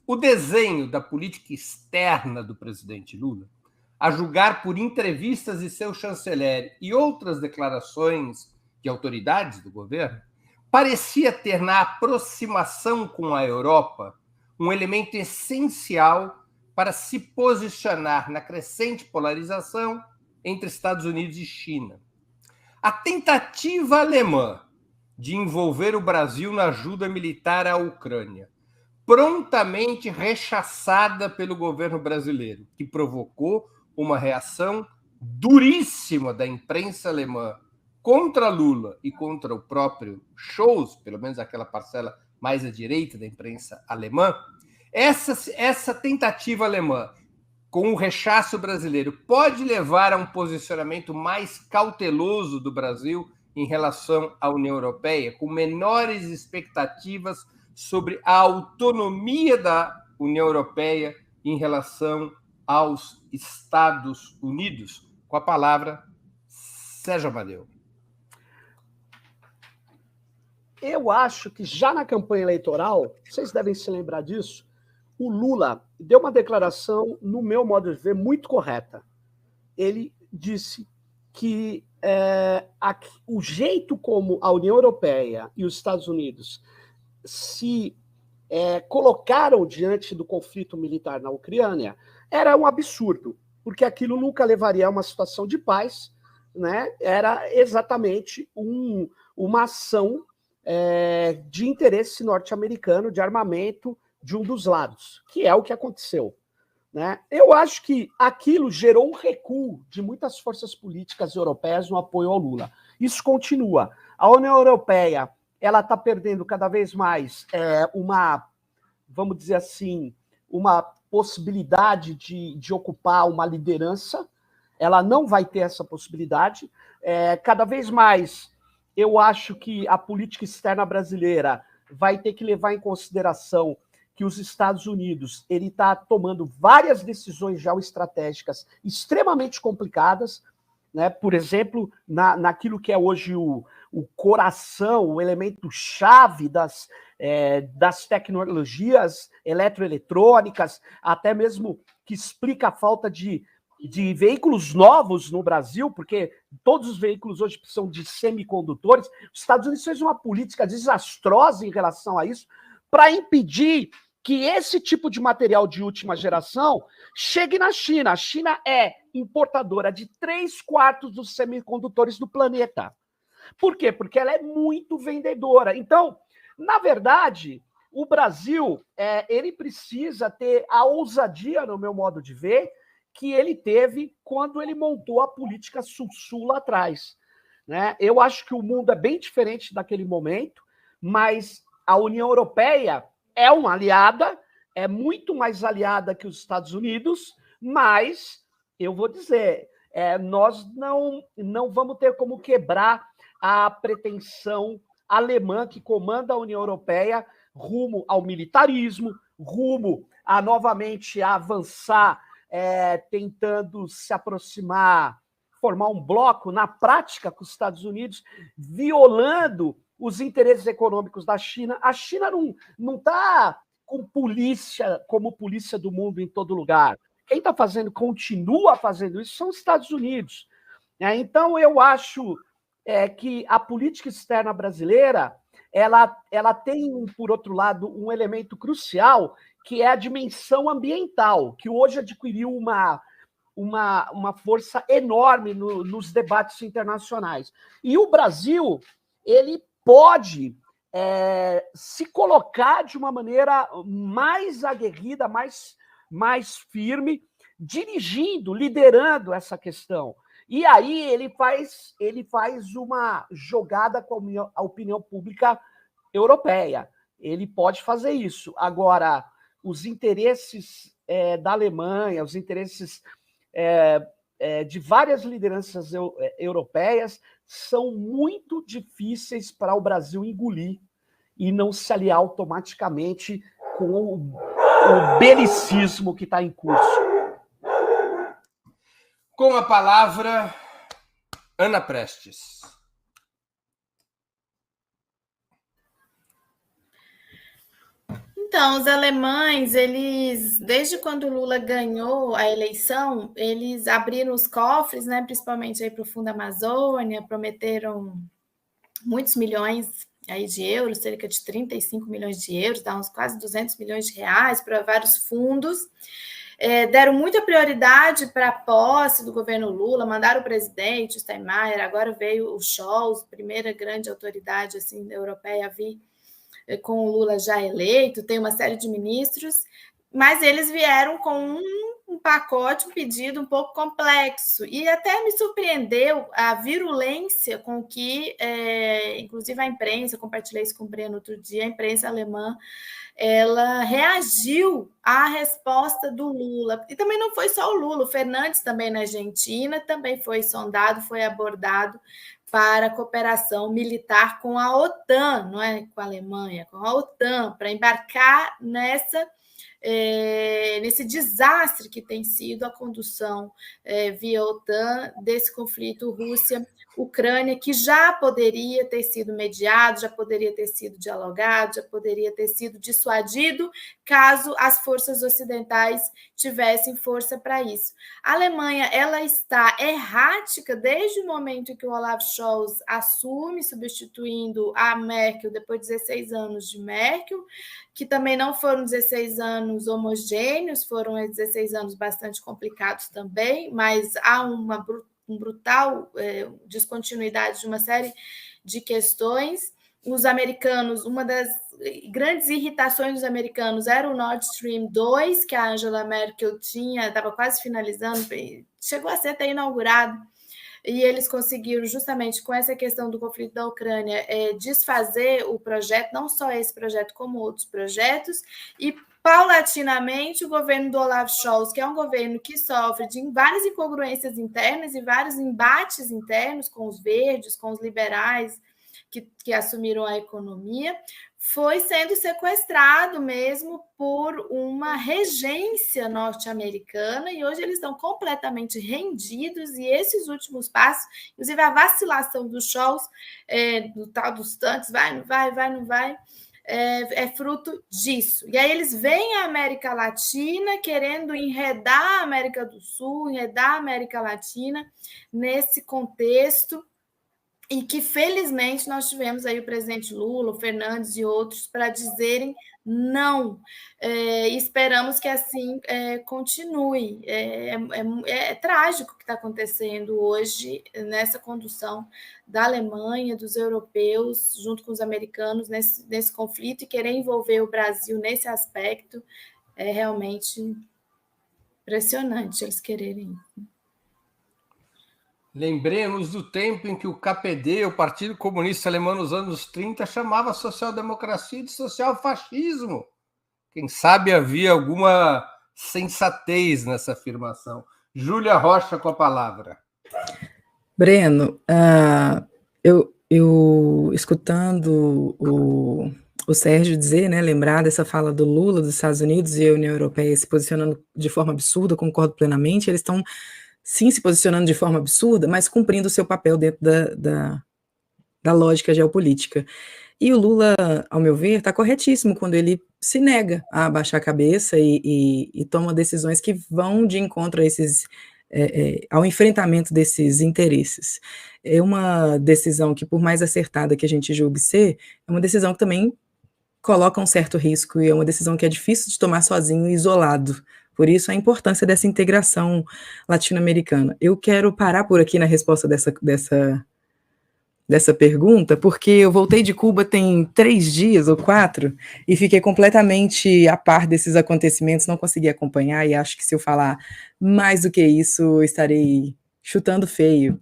O desenho da política externa do presidente Lula, a julgar por entrevistas de seu chanceler e outras declarações de autoridades do governo, parecia ter na aproximação com a Europa um elemento essencial para se posicionar na crescente polarização entre Estados Unidos e China. A tentativa alemã de envolver o Brasil na ajuda militar à Ucrânia, prontamente rechaçada pelo governo brasileiro, que provocou uma reação duríssima da imprensa alemã contra Lula e contra o próprio Scholz, pelo menos aquela parcela mais à direita da imprensa alemã. Essa tentativa alemã com o rechaço brasileiro pode levar a um posicionamento mais cauteloso do Brasil em relação à União Europeia, com menores expectativas sobre a autonomia da União Europeia em relação aos Estados Unidos? Com a palavra, Sérgio Amadeu. Eu acho que já na campanha eleitoral, vocês devem se lembrar disso, o Lula deu uma declaração, no meu modo de ver, muito correta. Ele disse que o jeito como a União Europeia e os Estados Unidos se colocaram diante do conflito militar na Ucrânia era um absurdo, porque aquilo nunca levaria a uma situação de paz, né? Era exatamente uma ação de interesse norte-americano, de armamento de um dos lados, que é o que aconteceu. Né? Eu acho que aquilo gerou um recuo de muitas forças políticas europeias no apoio ao Lula. Isso continua. A União Europeia ela está perdendo cada vez mais vamos dizer assim, uma possibilidade de ocupar uma liderança. Ela não vai ter essa possibilidade. Cada vez mais, eu acho que a política externa brasileira vai ter que levar em consideração que os Estados Unidos ele está tomando várias decisões geoestratégicas extremamente complicadas, né? Por exemplo, naquilo que é hoje o coração, o elemento-chave das tecnologias eletroeletrônicas, até mesmo que explica a falta de veículos novos no Brasil, porque todos os veículos hoje precisam de semicondutores. Os Estados Unidos fez uma política desastrosa em relação a isso, para impedir que esse tipo de material de última geração chegue na China. A China é importadora de 3/4 dos semicondutores do planeta. Por quê? Porque ela é muito vendedora. Então, na verdade, o Brasil ele precisa ter a ousadia, no meu modo de ver, que ele teve quando ele montou a política Sul-Sul lá atrás. Né? Eu acho que o mundo é bem diferente daquele momento, mas a União Europeia é uma aliada, é muito mais aliada que os Estados Unidos, mas, eu vou dizer, nós não vamos ter como quebrar a pretensão alemã que comanda a União Europeia rumo ao militarismo, rumo a novamente avançar, tentando se aproximar, formar um bloco na prática com os Estados Unidos, violando os interesses econômicos da China. A China não está com polícia como polícia do mundo em todo lugar. Quem está fazendo, continua fazendo isso, são os Estados Unidos. Então, eu acho que a política externa brasileira ela tem, por outro lado, um elemento crucial, que é a dimensão ambiental, que hoje adquiriu uma força enorme nos debates internacionais. E o Brasil, ele pode se colocar de uma maneira mais aguerrida, mais firme, dirigindo, liderando essa questão. E aí ele faz uma jogada com a opinião pública europeia. Ele pode fazer isso. Agora, os interesses da Alemanha, os interesses de várias lideranças europeias são muito difíceis para o Brasil engolir e não se aliar automaticamente com o belicismo que está em curso. Com a palavra, Ana Prestes. Então, os alemães, eles, desde quando o Lula ganhou a eleição, eles abriram os cofres, né, principalmente aí para o Fundo Amazônia, prometeram muitos milhões aí de euros, cerca de 35 milhões de euros, dá uns quase 200 milhões de reais para vários fundos. Deram muita prioridade para a posse do governo Lula, mandaram o presidente, o Steinmeier, agora veio o Scholz, primeira grande autoridade assim, europeia a vir com o Lula já eleito, tem uma série de ministros, mas eles vieram com um pacote, um pedido um pouco complexo, e até me surpreendeu a virulência com que, inclusive a imprensa, compartilhei isso com o Breno outro dia, a imprensa alemã, ela reagiu à resposta do Lula. E também não foi só o Lula, o Fernandes também na Argentina, também foi sondado, foi abordado para a cooperação militar com a OTAN, não é com a Alemanha, com a OTAN, para embarcar nesse desastre que tem sido a condução via OTAN desse conflito Rússia-Ucrânia, que já poderia ter sido mediado, já poderia ter sido dialogado, já poderia ter sido dissuadido, caso as forças ocidentais tivessem força para isso. A Alemanha ela está errática desde o momento em que o Olaf Scholz assume, substituindo a Merkel, depois de 16 anos de Merkel, que também não foram 16 anos homogêneos, foram 16 anos bastante complicados também, mas há uma brutal descontinuidade de uma série de questões. Os americanos, uma das grandes irritações dos americanos era o Nord Stream 2, que a Angela Merkel estava quase finalizando, chegou a ser até inaugurado, e eles conseguiram, justamente com essa questão do conflito da Ucrânia, desfazer o projeto, não só esse projeto, como outros projetos, e paulatinamente o governo do Olaf Scholz, que é um governo que sofre de várias incongruências internas e vários embates internos com os verdes, com os liberais, que assumiram a economia, foi sendo sequestrado mesmo por uma regência norte-americana, e hoje eles estão completamente rendidos, e esses últimos passos, inclusive a vacilação do Scholz, do tal dos tanques, vai, não vai, é fruto disso. E aí eles vêm à América Latina querendo enredar a América do Sul, enredar a América Latina nesse contexto, e que, felizmente, nós tivemos aí o presidente Lula, o Fernandes e outros para dizerem não. Esperamos que assim continue. É trágico o que está acontecendo hoje nessa condução da Alemanha, dos europeus, junto com os americanos, nesse conflito, e querer envolver o Brasil nesse aspecto é realmente impressionante eles quererem. Lembremos do tempo em que o KPD, o Partido Comunista Alemão, nos anos 30, chamava a social-democracia de social-fascismo. Quem sabe havia alguma sensatez nessa afirmação. Júlia Rocha com a palavra. Breno, eu escutando o Sérgio dizer, né, lembrar dessa fala do Lula, dos Estados Unidos e a União Europeia se posicionando de forma absurda, concordo plenamente, eles estão sim se posicionando de forma absurda, mas cumprindo o seu papel dentro da lógica geopolítica. E o Lula, ao meu ver, está corretíssimo quando ele se nega a abaixar a cabeça e toma decisões que vão de encontro a ao enfrentamento desses interesses. É uma decisão que, por mais acertada que a gente julgue ser, é uma decisão que também coloca um certo risco, e é uma decisão que é difícil de tomar sozinho e isolado. Por isso, a importância dessa integração latino-americana. Eu quero parar por aqui na resposta dessa pergunta, porque eu voltei de Cuba tem 3 dias ou 4, e fiquei completamente a par desses acontecimentos, não consegui acompanhar, e acho que se eu falar mais do que isso, eu estarei chutando feio.